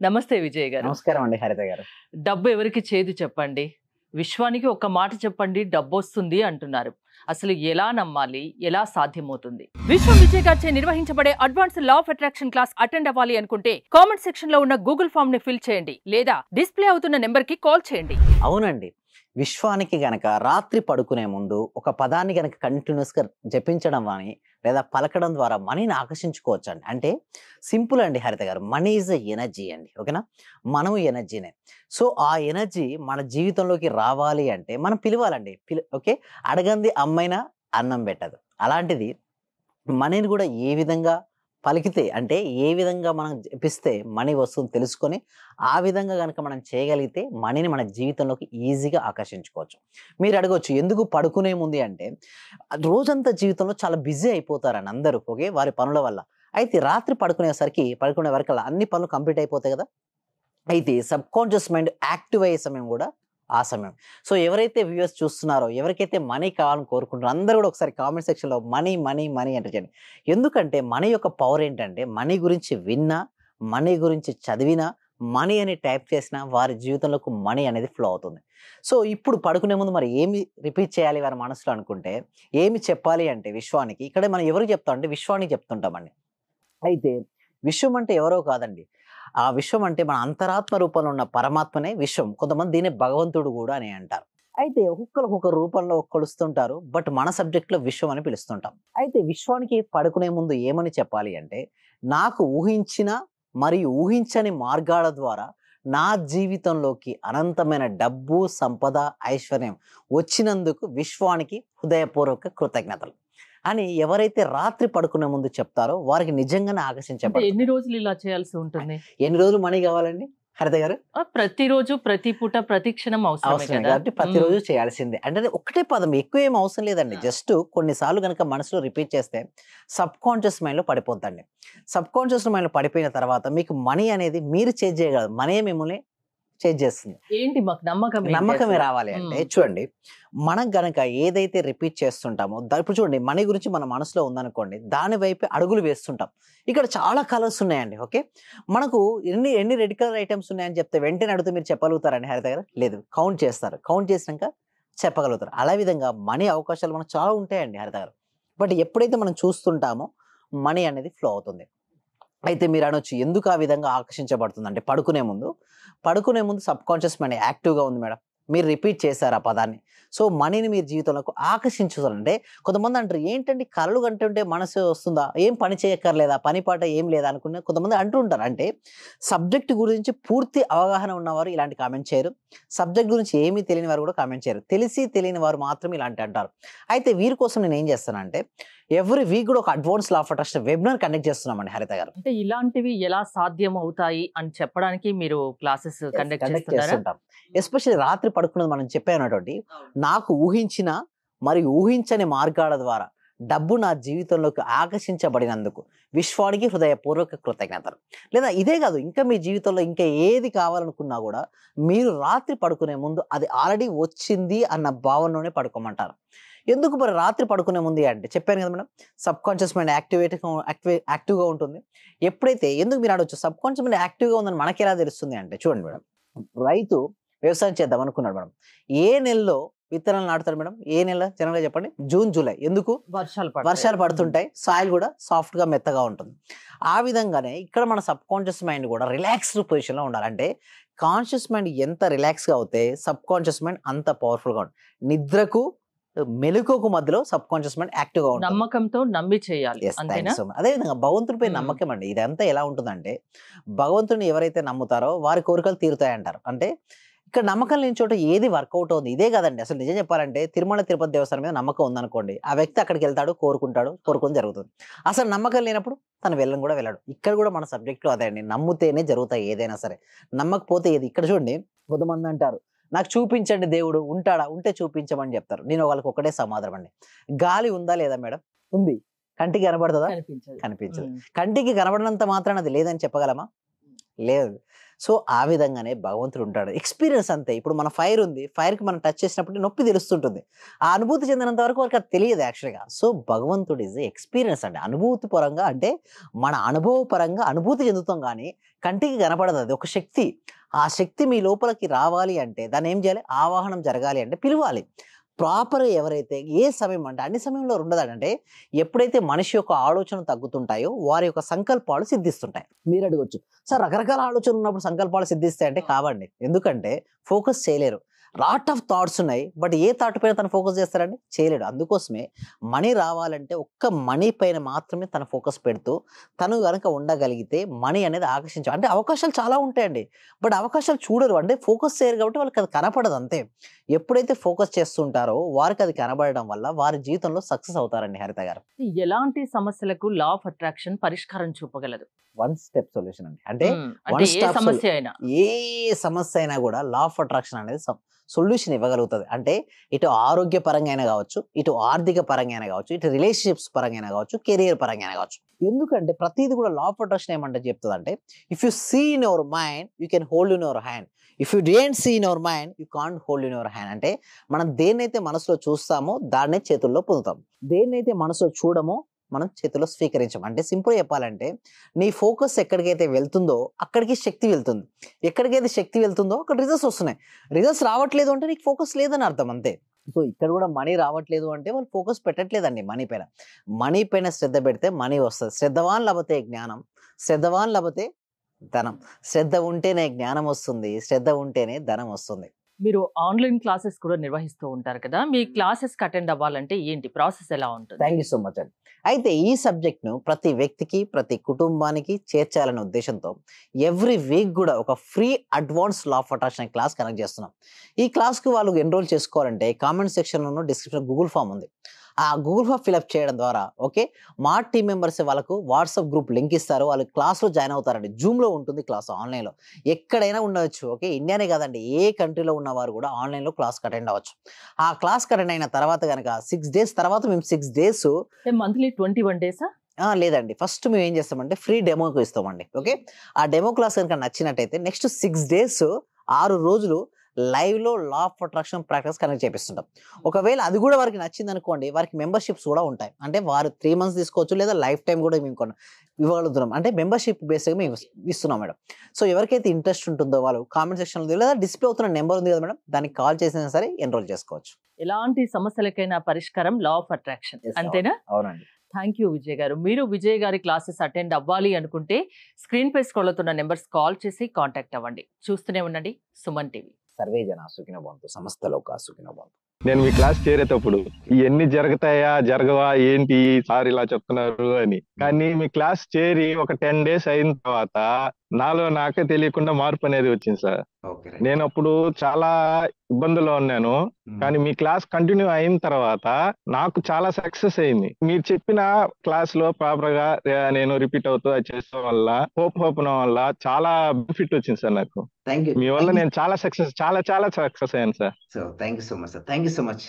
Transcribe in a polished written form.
నమస్తే విజయ్ గారు. నమస్కారం అండి హరిత గారు. డబ్బు ఎవరికి చేదు చెప్పండి. విశ్వానికి ఒక్క మాట చెప్పండి డబ్బొస్తుంది అంటున్నారు. అసలు ఎలా నమ్మాలి? ఎలా సాధ్యమవుతుంది? విశ్వం విజయ్ గారిచే నిర్వహించబడే advance law of attraction class attend అవ్వాలి అనుకుంటే కామెంట్ సెక్షన్ లో ఉన్న గూగుల్ ఫామ్ ని ఫిల్ చేయండి లేదా డిస్ప్లే అవుతున్న నెంబర్ కి కాల్ చేయండి. అవునండి, విశ్వానికి గనక రాత్రి పడుకునే ముందు ఒక పదాన్ని గనక కంటిన్యూస్గా జపించడం అని లేదా పలకడం ద్వారా మనీని ఆకర్షించుకోవచ్చు అండి. అంటే సింపుల్ అండి హరిత గారు, మనీ ఈజ్ ఎ ఎనర్జీ అండి. ఓకేనా, మనం ఎనర్జీనే. సో ఆ ఎనర్జీ మన జీవితంలోకి రావాలి అంటే మనం పిలవాలండి. ఓకే, అడగంది అమ్మైనా అన్నం పెట్టదు. అలాంటిది మనీని కూడా ఏ విధంగా పలికితే అంటే ఏ విధంగా మనం జపిస్తే మనీ వస్తుందో తెలుసుకొని ఆ విధంగా కనుక మనం చేయగలిగితే మనీని మన జీవితంలోకి ఈజీగా ఆకర్షించుకోవచ్చు. మీరు అడగవచ్చు ఎందుకు పడుకునే ముందు అంటే, రోజంతా జీవితంలో చాలా బిజీ అయిపోతారని అందరూ, ఓకే, వారి పనుల వల్ల. అయితే రాత్రి పడుకునే వరకు అన్ని పనులు కంప్లీట్ అయిపోతాయి కదా. అయితే సబ్ కాన్షియస్ మైండ్ యాక్టివ్ అయ్యే సమయం కూడా ఆ సమయం. సో ఎవరైతే వ్యూవర్స్ చూస్తున్నారో, ఎవరికైతే మనీ కావాలని కోరుకుంటారో అందరూ కూడా ఒకసారి కామెంట్ సెక్షన్లో మనీ మనీ మనీ ఎంటర్ చేయండి. ఎందుకంటే మనీ యొక్క పవర్ ఏంటంటే, మనీ గురించి విన్నా, మనీ గురించి చదివినా, మనీ అని టైప్ చేసినా వారి జీవితంలోకి మనీ అనేది ఫ్లో అవుతుంది. సో ఇప్పుడు పడుకునే ముందు మరి ఏమి రిపీట్ చేయాలి వారి మనసులో అనుకుంటే, ఏమి చెప్పాలి అంటే విశ్వానికి, ఇక్కడ మనం ఎవరికి చెప్తాం అంటే విశ్వానికి చెప్తుంటామండి. అయితే విశ్వం అంటే ఎవరో కాదండి, ఆ విశ్వం అంటే మన అంతరాత్మ రూపంలో ఉన్న పరమాత్మనే విశ్వం. కొంతమంది దీన్ని భగవంతుడు కూడా అని అంటారు. అయితే ఒక్కొక్క రూపంలో కొలుస్తుంటారు, బట్ మన సబ్జెక్ట్లో విశ్వం అని పిలుస్తుంటాం. అయితే విశ్వానికి పడుకునే ముందు ఏమని చెప్పాలి అంటే, నాకు ఊహించిన మరియు ఊహించని మార్గాల ద్వారా నా జీవితంలోకి అనంతమైన డబ్బు, సంపద, ఐశ్వర్యం వచ్చినందుకు విశ్వానికి హృదయపూర్వక కృతజ్ఞతలు అని ఎవరైతే రాత్రి పడుకునే ముందు చెప్తారో వారికి నిజంగానే ఆకర్షించబడతారు. ఎన్ని రోజులు ఇలా చేయాల్సి ఉంటుంది? ఎన్ని రోజులు మనీ కావాలండి హరిత గారు? ప్రతిరోజు, ప్రతి పూట, ప్రతి క్షణం అవసరమే కాబట్టి ప్రతిరోజు చేయాల్సిందే. అంటే ఒకటే పదం, ఎక్కువ ఏం అవసరం లేదండి. జస్ట్ కొన్నిసార్లు కనుక మనసులో రిపీట్ చేస్తే సబ్ కాన్షియస్ మైండ్లో పడిపోద్దండి. సబ్ కాన్షియస్ మైండ్లో పడిపోయిన తర్వాత మీకు మనీ అనేది మీరు చేంజ్ చేయగలరు, మనీ మిమ్మల్ని చేంజ్ చేస్తుంది. ఏంటి మాకు నమ్మకమే రావాలి అంటే చూడండి, మనం గనక ఏదైతే రిపీట్ చేస్తుంటామో ఇప్పుడు చూడండి, మనీ గురించి మన మనసులో ఉందనుకోండి, దాని వైపు అడుగులు వేస్తుంటాం. ఇక్కడ చాలా కలర్స్ ఉన్నాయండి. ఓకే, మనకు ఎన్ని రెడ్ కలర్ ఐటమ్స్ ఉన్నాయని చెప్తే వెంటనే అడుగుతూ మీరు చెప్పగలుగుతారండి హరిత గారు? లేదు, కౌంట్ చేస్తారు. కౌంట్ చేసినాక చెప్పగలుగుతారు. అలా విధంగా మనీ అవకాశాలు మనకు చాలా ఉంటాయండి హరిత గారు. బట్ ఎప్పుడైతే మనం చూస్తుంటామో మనీ అనేది ఫ్లో అవుతుంది. అయితే మీరు అనొచ్చు ఎందుకు ఆ విధంగా ఆకర్షించబడుతుంది అంటే, పడుకునే ముందు సబ్ కాన్షియస్ మైండ్ యాక్టివ్గా ఉంది మేడం, మీరు రిపీట్ చేశారు ఆ పదాన్ని. సో మనీని మీరు జీవితంలోకి ఆకర్షించుతారంటే, కొంతమంది అంటారు ఏంటంటే కళలు కంటుంటే మనసు వస్తుందా, ఏం పని చేయక్కర్లేదా, పని పాట ఏం లేదా అనుకునే కొంతమంది అంటూ ఉంటారు. అంటే సబ్జెక్ట్ గురించి పూర్తి అవగాహన ఉన్నవారు ఇలాంటి కామెంట్ చేయరు, సబ్జెక్ట్ గురించి ఏమీ తెలియని వారు కూడా కామెంట్ చేయరు, తెలియని వారు మాత్రం ఇలాంటి అంటారు. అయితే వీరి కోసం నేను ఏం చేస్తానంటే, ఎవ్రీ వీక్ కూడా ఒక advance law of attraction webinar conduct చేస్తున్నామండి హరిత గారు. అంటే ఇలాంటివి ఎలా సాధ్యం అవుతాయి అని చెప్పడానికి మీరు క్లాసెస్ కండక్ట్ చేస్తుంటాం. ఎస్పెషల్లీ రాత్రి పడుకున్నది మనం చెప్పేటువంటి, నాకు ఊహించిన మరియు ఊహించని మార్గాల ద్వారా డబ్బు నా జీవితంలోకి ఆకర్షించబడినందుకు విశ్వానికి హృదయపూర్వక కృతజ్ఞతలు. లేదా ఇదే కాదు, ఇంకా మీ జీవితంలో ఇంకా ఏది కావాలనుకున్నా కూడా మీరు రాత్రి పడుకునే ముందు అది ఆల్రెడీ వచ్చింది అన్న భావనలోనే పడుకోమంటారు. ఎందుకు మరి రాత్రి పడుకునే ముందు అంటే చెప్పాను కదా మేడం, సబ్ కాన్షియస్ మైండ్ యాక్టివ్గా ఉంటుంది. ఎప్పుడైతే ఎందుకు మీరు ఆడవచ్చు సబ్ కాన్షియస్ మైండ్ యాక్టివ్గా ఉందని మనకి ఎలా తెలుస్తుంది అంటే, చూడండి మేడం, రైతు వ్యవసాయం చేద్దాం అనుకున్నాడు మేడం, ఏ నెలలో విత్తనాలు నాటుతాడు మేడం? ఏ నెల జనరల్గా చెప్పండి? June, July. ఎందుకు? వర్షాలు పడుతుంటాయి, సాయిల్ కూడా సాఫ్ట్గా మెత్తగా ఉంటుంది. ఆ విధంగానే ఇక్కడ మన సబ్ కాన్షియస్ మైండ్ కూడా రిలాక్స్డ్ పొజిషన్లో ఉండాలి. అంటే కాన్షియస్ మైండ్ ఎంత రిలాక్స్గా అవుతే సబ్ కాన్షియస్ మైండ్ అంత పవర్ఫుల్గా ఉంటుంది. నిద్రకు మెలుకోకు మధ్యలో సబ్ కాన్షియస్ మైండ్ యాక్టివ్గా ఉంటుంది. నమ్మకంతో నమ్మి చేయాలి. అదేవిధంగా భగవంతుడిపై నమ్మకం అండి. ఇదంతా ఎలా ఉంటుందంటే, భగవంతుడిని ఎవరైతే నమ్ముతారో వారి కోరికలు తీరుతాయంటారు. అంటే ఇక్కడ నమ్మకం లేని చోట ఏది వర్కౌట్ అవుతుంది? ఇదే కాదండి, అసలు నిజం చెప్పాలంటే తిరుమల తిరుపతి దేవస్థానం మీద నమ్మకం ఉందనుకోండి, ఆ వ్యక్తి అక్కడికి వెళ్తాడు, కోరుకుని జరుగుతుంది. అసలు నమ్మకం లేనప్పుడు తను వెళ్ళాడు. ఇక్కడ కూడా మన సబ్జెక్ట్లో అదే అండి, నమ్ముతేనే జరుగుతాయి ఏదైనా సరే, నమ్మకపోతే ఏది. ఇక్కడ చూడండి, కొంతమంది అంటారు నాకు చూపించండి దేవుడు ఉంటాడా, ఉంటే చూపించమని చెప్తారు. నేను వాళ్ళకి ఒకటే సమాధానం అండి, గాలి ఉందా లేదా మేడం? ఉంది. కంటికి కనబడుతుందా? కనిపించదు. కంటికి కనబడినంత మాత్రాన అది లేదని చెప్పగలమా? లేదు. సో, ఆ విధంగానే భగవంతుడు ఉంటాడు. ఎక్స్‌పీరియన్స్ అంతే. ఇప్పుడు మన ఫైర్ ఉంది. ఫైర్‌కి మనం టచ్ చేసినప్పుడు నొప్పి తెలుస్తుంటుంది. ఆ అనుభూతి చెందినంత వరకు వారికి అది తెలియదు యాక్చువల్‌గా. సో, భగవంతుడు ఈస్ ఎక్స్‌పీరియన్స్ అండి. అనుభూతి పరంగా అంటే మన అనుభవ పరంగా అనుభూతి చెందుతాం గానీ, కంటికి కనపడదు అది. ఒక శక్తి. ఆ శక్తి మీ లోపలికి రావాలి అంటే దాన్నేం చేయాలి? ఆవాహనం జరగాలి అంటే పిలవాలి. ప్రాపర్‌గా ఎవరైతే ఏ సమయం అంటే అన్ని సమయంలో ఉండదండి. అంటే ఎప్పుడైతే మనిషి యొక్క ఆలోచనలు తగ్గుతుంటాయో వారి యొక్క సంకల్పాలు సిద్ధిస్తుంటాయి. మీరు అడగొచ్చు, సార్ రకరకాల ఆలోచనలు ఉన్నప్పుడు సంకల్పాలు సిద్ధిస్తాయంటే కావండి. ఎందుకంటే ఫోకస్ చేయలేరు. లాట్ ఆఫ్ థాట్స్ ఉన్నాయి. బట్ ఏ థాట్ పైన తను ఫోకస్ చేస్తారండి? చేయలేడు. అందుకోసమే మనీ రావాలంటే ఒక్క మనీ పైన మాత్రమే తను ఫోకస్ పెడుతూ తను గనక ఉండగలిగితే మనీ అనేది అంటే అవకాశాలు చాలా ఉంటాయండి. బట్ అవకాశాలు చూడరు. అంటే ఫోకస్ చేయరు కాబట్టి వాళ్ళకి అది కనపడదు అంతే. ఎప్పుడైతే ఫోకస్ చేస్తుంటారో వారికి అది కనబడడం వల్ల వారి జీవితంలో సక్సెస్ అవుతారండి హరిత గారు. ఎలాంటి సమస్యలకు లా ఆఫ్ అట్రాక్షన్ పరిష్కారం చూపగలదు? వన్ స్టెప్ సొల్యూషన్ అండి. అంటే అంటే వన్ ఏ స్టాప్ సమస్య అయినా. ఏ సమస్య అయినా కూడా లా ఆఫ్ అట్రాక్షన్ అనేది సొల్యూషన్ ఇవ్వగలుగుతది. అంటే ఇటు ఆరోగ్య పరంగా అయినా కావచ్చు, ఇటు ఆర్థిక పరంగా అయినా కావచ్చు, ఇటు రిలేషన్‌షిప్స్ పరంగా అయినా కావచ్చు, కెరియర్ పరంగా అయినా కావచ్చు. ఎందుకంటే ప్రతీది కూడా లా ఆఫ్ అట్రాక్షన్ ఏమంటే చెప్తదంటే, if you see in your mind you can hold in your hand. If you don't see in your mind you can't hold in your hand. అంటే మనం దేన్నైతే మనసులో చూస్తామో దాన్నే చేతుల్లో పొందుతాం. దేన్నైతే మనసులో చూడమో మనం చేతిలో స్వీకరించం. అంటే సింపుల్‌గా చెప్పాలంటే నీ ఫోకస్ ఎక్కడికైతే వెళ్తుందో అక్కడికి శక్తి వెళ్తుంది. ఎక్కడికైతే శక్తి వెళ్తుందో అక్కడ రిజల్ట్స్ వస్తున్నాయి. రిజల్ట్స్ రావట్లేదు అంటే నీకు ఫోకస్ లేదని అర్థం అంతే. సో, ఇక్కడ కూడా మనీ రావట్లేదు అంటే వాళ్ళు ఫోకస్ పెట్టట్లేదండి మనీ పైన. మనీ పైన శ్రద్ధ పెడితే మనీ వస్తది. శ్రద్ధవాన్ లభతే జ్ఞానం, శ్రద్ధవాన్ లభతే ధనం. శ్రద్ధ ఉంటేనే జ్ఞానం వస్తుంది. శ్రద్ధ ఉంటేనే ధనం వస్తుంది. మీరు ఆన్‌లైన్ క్లాసెస్ కూడా నిర్వహిస్తూ ఉంటారు కదా! మీ క్లాసెస్‌కి అటెండ్ అవ్వాలంటే ఏంటి? ప్రాసెస్ ఎలా ఉంటుంది? థ్యాంక్ యూ సో మచ్ అండి. అయితే ఈ సబ్జెక్ట్‌ను ప్రతి వ్యక్తికి, ప్రతి కుటుంబానికి చేర్చాలనే ఉద్దేశ్యంతో ఎవ్రీ వీక్ గూడా ఒక free advance law of attraction class conduct చేస్తున్నాం. ఈ క్లాస్‌కి వాళ్ళు ఎన్రోల్ చేసుకోవాలంటే కామెంట్ సెక్షన్‌లోను, డిస్క్రిప్షన్‌లో గూగుల్ ఫార్మ్ ఉంది. ఆ గూగుల్ ఫార్మ్ ఫిలప్ చేయడం ద్వారా ఓకే. మా టీమ్ మెంబర్స్ వాళ్ళకు వాట్సాప్ గ్రూప్ లింక్ ఇస్తారు. వాళ్ళు క్లాస్‌లో జాయిన్ అవుతారండి. జూమ్‌లో ఉంటుంది క్లాస్ ఆన్‌లైన్‌లో. ఎక్కడైనా ఉండొచ్చు. ఓకే. ఇండియానే కాదండి. ఏ కంట్రీలో ఉన్నవారు కూడా ఆన్‌లైన్‌లో క్లాస్‌కి అటెండ్ అవ్వచ్చు. ఆ క్లాస్‌కి అటెండ్ అయిన తర్వాత గనక 6 డేస్ తర్వాత మేము 6 డేస్ అంటే మంత్లీ 21 డేసా? లేదండి. ఫస్ట్ మేమేం చేస్తామంటే ఫ్రీ డెమోకి ఇస్తామండి. ఓకే. ఆ డెమో క్లాస్ గనుక నచ్చినట్టయితే నెక్స్ట్ 6 డేస్ 6 రోజులు లైవ్‌లో law of attraction practice conduct చేపిస్తుంటాం. ఒకవేళ అది కూడా వారికి నచ్చిందనుకోండి వారికి మెంబర్‌షిప్స్ కూడా ఉంటాయి. అంటే వారు 3 మంత్స్ తీసుకోవచ్చు లేదా లైఫ్ టైమ్ కూడా మేము ఇవ్వగలుగుతున్నాం. అంటే మెంబర్‌షిప్ బేస్‌గా మేము ఇస్తున్నాం మేడం. సో, ఎవరికైతే ఇంట్రెస్ట్ ఉంటుందో వాళ్ళు కామెంట్ సెక్షన్‌లో లేదా డిస్‌ప్లే అవుతున్న నంబర్ ఉంది కదా మేడం. దానికి కాల్ చేసినా సరే ఎన్రోల్ చేసుకోవచ్చు. ఎలాంటి సమస్యలకైనా పరిష్కారం లా ఆఫ్ అట్రాక్షన్. అంతేనా? అవునండి. థ్యాంక్ యూ విజయ్ గారు. మీరు విజయ్ గారి క్లాసెస్ అటెండ్ అవ్వాలి అనుకుంటే స్క్రీన్ పై స్క్రోల్ అవుతున్న నెంబర్స్ కాల్ చేసి కాంటాక్ట్ అవ్వండి. చూస్తూనే ఉండండి సుమన్ టీవీ. సర్వే జనా సుఖినో భవంతు. సమస్త లోకా సుఖినో భవంతు. నేను మీ క్లాస్ చేరేటప్పుడు ఇవన్నీ జరుగుతాయా జరగవా ఏంటి సార్ ఇలా చెప్తున్నారు అని. కానీ మీ క్లాస్ చేరి ఒక 10 డేస్ అయిన తర్వాత నాలో నాకే తెలియకుండా మార్పు అనేది వచ్చింది సార్. నేను అప్పుడు చాలా ఇబ్బందుల్లో ఉన్నాను. కానీ మీ క్లాస్ కంటిన్యూ అయిన తర్వాత నాకు చాలా సక్సెస్ అయింది. మీరు చెప్పిన క్లాస్ లో ప్రాపర్ గా నేను రిపీట్ అవుతూ అది చేసడం వల్ల హోప్ వల్ల చాలా బెనిఫిట్ వచ్చింది సార్ నాకు. Thank you. మీ వల్ల నేను చాలా సక్సెస్ చాలా సక్సెస్ అయ్యాను sir. So thank you so much sir. Thank you so much.